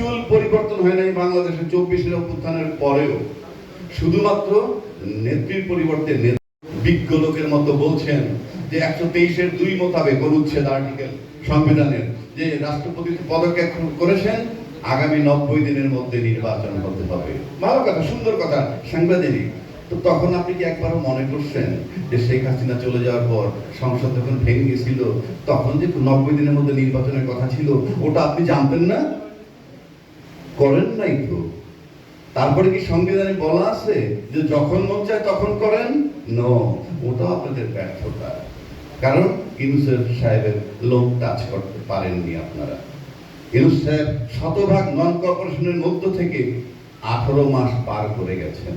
চুল পরিবর্তন হয় নাই বাংলাদেশের 24-এর অভ্যুত্থানের পরেও। শুধুমাত্র নেত্রীর পরিবর্তে বিজ্ঞ লোকের মতো বলছেন যে 123-এর 2 মোতাবেক অনুচ্ছেদ আর্টিকেল সংবিধানের যে রাষ্ট্রপতি পদত্যাগ করেছেন, আগামী 90 দিনের মধ্যে নির্বাচন হতে হবে। ভালো কথা, সুন্দর কথা, সাংবিধানিক। তো তখন আপনি কি একবারও মনে করছেন যে শেখ হাসিনা চলে যাওয়ার পর সংসদ যখন ভেঙে গেছিল, তখন যে 90 দিনের মধ্যে নির্বাচনের কথা ছিল, ওটা আপনি জানতেন না? করেন নাই তো। তারপরে কি সংবিধানে বলা আছে যে যখন মন চায় তখন করেন? নো, ওটাও আপনাদের ব্যর্থতা। কারণ ইউনূস সাহেবের লোক টাচ করতে পারেননি আপনারা। ইউনূস সাহেব শতভাগ নন কর্পোরেশনের মধ্য থেকে 18 মাস পার করে গেছেন।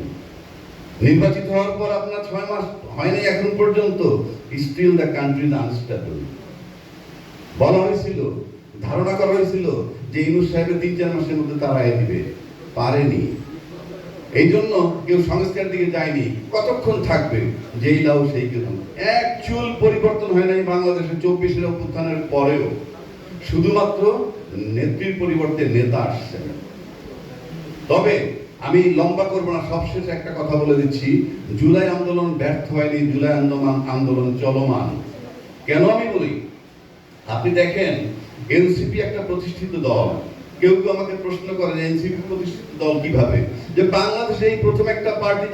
নির্বাচিত হওয়ার পর আপনার 6 মাস হয়নি এখন পর্যন্ত। Still the country is unstable. বলা হয়েছিল, ধারণা করা হয়েছিল যে ইউনূস সাহেবের 3-4 মাসের মধ্যে তাড়াই দিবে, পারেনি। এই জন্য কেউ সংস্কার দিকে যায়নি। কতক্ষণ থাকবে? যেই লাউ সেই কেউ। এক চুল পরিবর্তন হয় নাই বাংলাদেশের 24-এর অভ্যুত্থানের পরেও। শুধুমাত্র নেত্রীর পরিবর্তে নেতা আসছেন। তবে আমি লম্বা করবো না, সবশেষে একটা কথা বলে দিচ্ছি। জুলাই আন্দোলন ব্যর্থ হয়নি, জুলাই আন্দোলন চলমান। কেন আমি বলি? আপনি দেখেন, এনসিপি একটা প্রতিষ্ঠিত দল। কেউ কেউ আমাকে প্রশ্ন করেন এনসিপি প্রতিষ্ঠিত দল কিভাবে? যে বাংলাদেশে এই প্রথম একটা পার্টি